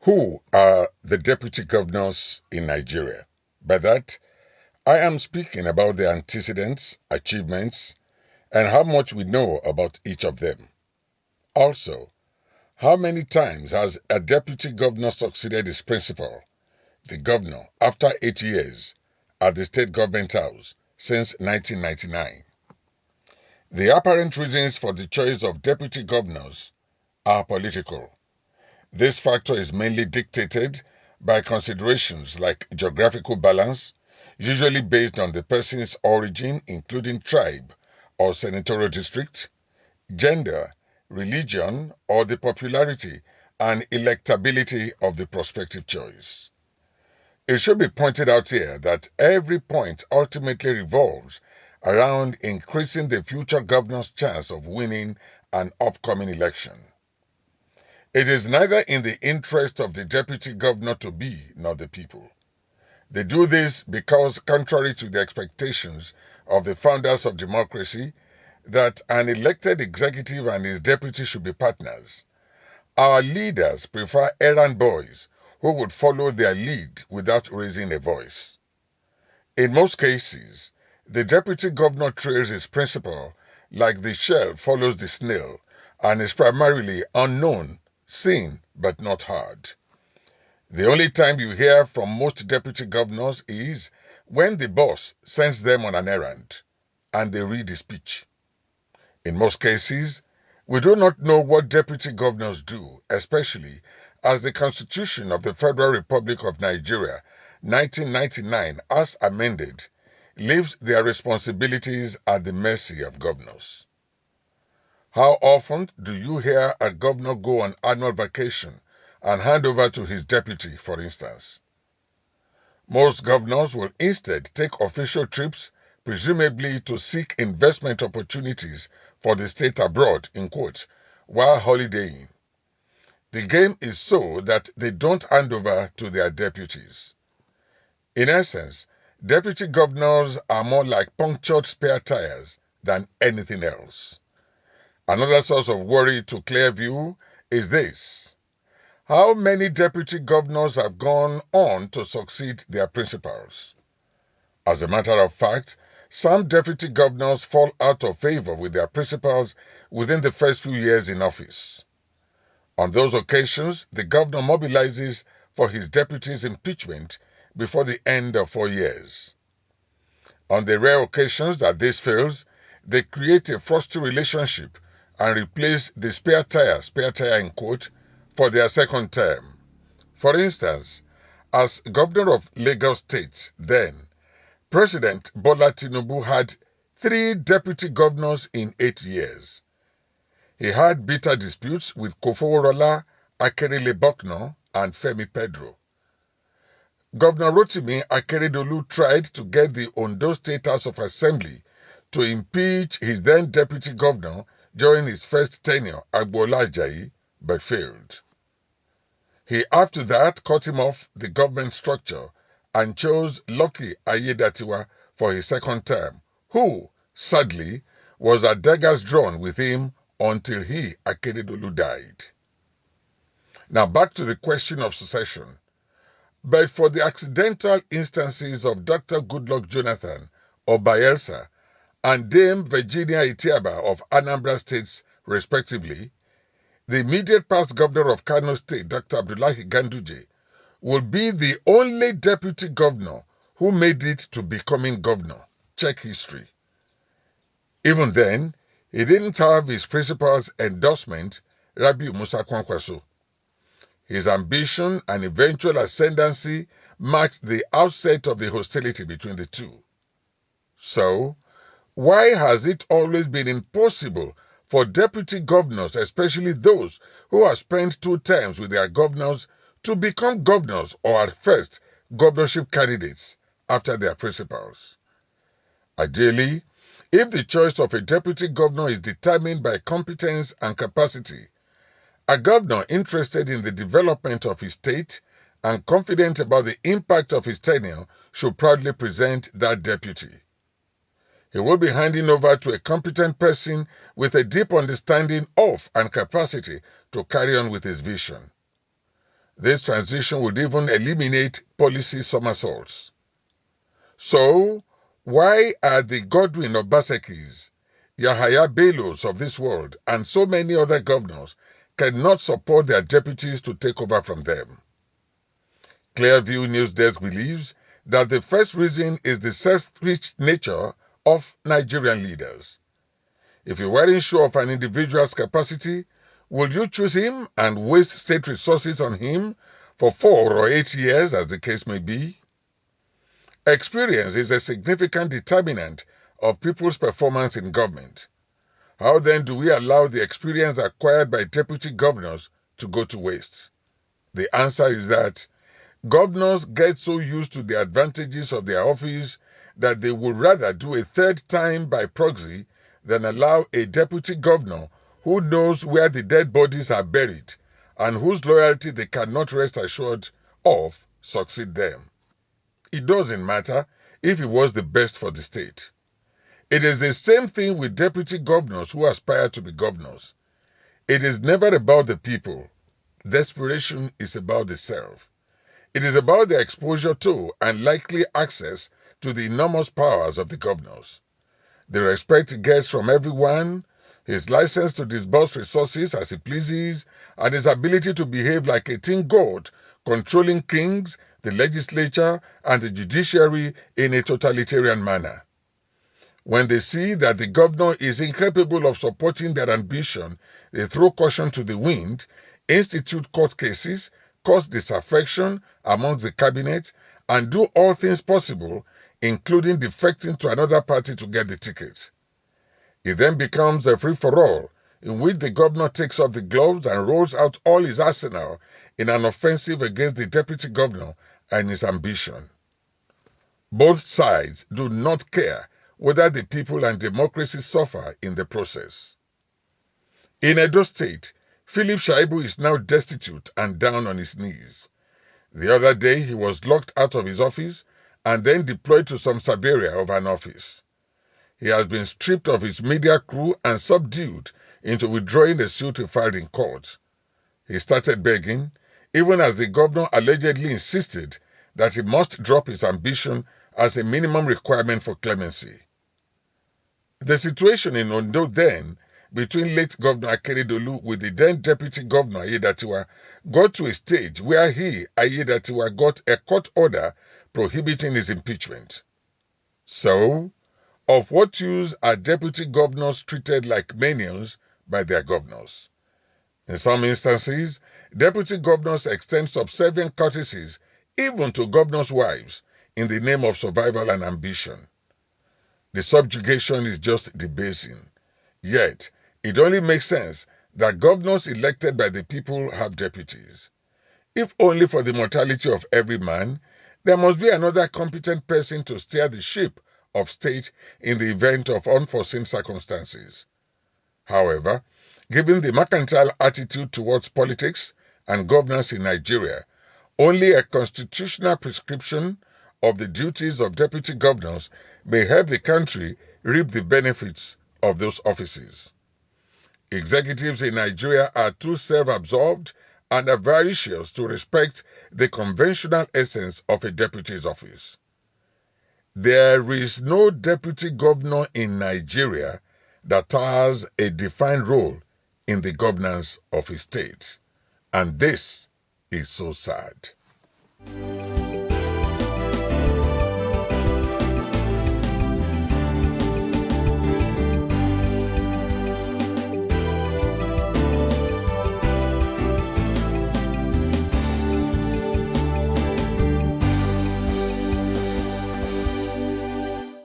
Who are the deputy governors in Nigeria? By that, I am speaking about their antecedents, achievements, and how much we know about each of them. Also, how many times has a deputy governor succeeded his principal, the governor, after 8 years at the state government house since 1999? The apparent reasons for the choice of deputy governors are political. This factor is mainly dictated by considerations like geographical balance, usually based on the person's origin, including tribe or senatorial district, gender, religion, or the popularity and electability of the prospective choice. It should be pointed out here that every point ultimately revolves around increasing the future governor's chance of winning an upcoming election. It is neither in the interest of the deputy governor to be nor the people. They do this because, contrary to the expectations of the founders of democracy, that an elected executive and his deputy should be partners, our leaders prefer errand boys who would follow their lead without raising a voice. In most cases, the deputy governor trails his principal like the shell follows the snail and is primarily unknown, seen, but not heard. The only time you hear from most deputy governors is when the boss sends them on an errand and they read the speech. In most cases, we do not know what deputy governors do, especially as the Constitution of the Federal Republic of Nigeria, 1999, as amended, leaves their responsibilities at the mercy of governors. How often do you hear a governor go on annual vacation and hand over to his deputy, for instance? Most governors will instead take official trips, presumably to seek investment opportunities for the state abroad, in quotes, while holidaying. The game is so that they don't hand over to their deputies. In essence, deputy governors are more like punctured spare tires than anything else. Another source of worry to Clearview is this. How many deputy governors have gone on to succeed their principals? As a matter of fact, some deputy governors fall out of favor with their principals within the first few years in office. On those occasions, the governor mobilizes for his deputy's impeachment before the end of 4 years. On the rare occasions that this fails, they create a frosty relationship and replace the spare tire in quote, for their second term. For instance, as governor of Lagos State then, President Bola Tinubu had 3 deputy governors in 8 years. He had bitter disputes with Kofoworola, Akerele-Bokno, and Femi Pedro. Governor Rotimi Akeredolu tried to get the Ondo State House of Assembly to impeach his then deputy governor during his first tenure, Agboola Ajayi, but failed. He after that cut him off the government structure and chose Lucky Ayedatiwa for his second term, who, sadly, was at daggers drawn with him until he, Akeredolu, died. Now back to the question of succession. But for the accidental instances of Dr. Goodluck Jonathan of Bayelsa and Dame Virginia Itiaba of Anambra States, respectively, the immediate past governor of Kano State, Dr. Abdullahi Ganduje, will be the only deputy governor who made it to becoming governor. Check history. Even then, he didn't have his principal's endorsement, Rabiu Musa Kwankwaso. His ambition and eventual ascendancy marked the outset of the hostility between the two. So, why has it always been impossible for deputy governors, especially those who have spent 2 terms with their governors, to become governors or at first governorship candidates after their principals? Ideally, if the choice of a deputy governor is determined by competence and capacity, a governor interested in the development of his state and confident about the impact of his tenure should proudly present that deputy. He will be handing over to a competent person with a deep understanding of and capacity to carry on with his vision. This transition would even eliminate policy somersaults. So, why are the Godwin Obasekis, Yahaya Bellos of this world, and so many other governors cannot support their deputies to take over from them? Clearview News Desk believes that the first reason is the selfish nature of Nigerian leaders. If you weren't sure of an individual's capacity, would you choose him and waste state resources on him for 4 or 8 years, as the case may be? Experience is a significant determinant of people's performance in government. How then do we allow the experience acquired by deputy governors to go to waste? The answer is that governors get so used to the advantages of their office that they would rather do a third time by proxy than allow a deputy governor who knows where the dead bodies are buried and whose loyalty they cannot rest assured of succeed them. It doesn't matter if he was the best for the state. It is the same thing with deputy governors who aspire to be governors. It is never about the people. Desperation is about the self. It is about the exposure to and likely access to the enormous powers of the governors. The respect he gets from everyone, his license to disburse resources as he pleases, and his ability to behave like a teen god, controlling kings, the legislature, and the judiciary in a totalitarian manner. When they see that the governor is incapable of supporting their ambition, they throw caution to the wind, institute court cases, cause disaffection amongst the cabinet, and do all things possible, including defecting to another party to get the ticket. It then becomes a free-for-all, in which the governor takes off the gloves and rolls out all his arsenal in an offensive against the deputy governor and his ambition. Both sides do not care whether the people and democracy suffer in the process. In Edo State, Philip Shaibu is now destitute and down on his knees. The other day he was locked out of his office and then deployed to some sub-area of an office. He has been stripped of his media crew and subdued into withdrawing a suit he filed in court. He started begging, even as the governor allegedly insisted that he must drop his ambition as a minimum requirement for clemency. The situation in Ondo then, between late Governor Akeredolu with the then Deputy Governor Ayedatiwa, got to a stage where he, Ayedatiwa, got a court order prohibiting his impeachment. So, of what use are deputy governors treated like minions by their governors? In some instances, deputy governors extend subservient courtesies even to governors' wives in the name of survival and ambition. The subjugation is just debasing. Yet, it only makes sense that governors elected by the people have deputies. If only for the mortality of every man, there must be another competent person to steer the ship of state in the event of unforeseen circumstances. However, given the mercantile attitude towards politics and governance in Nigeria, only a constitutional prescription of the duties of deputy governors may help the country reap the benefits of those offices. Executives in Nigeria are too self-absorbed and avaricious to respect the conventional essence of a deputy's office. There is no deputy governor in Nigeria that has a defined role in the governance of a state. And this is so sad.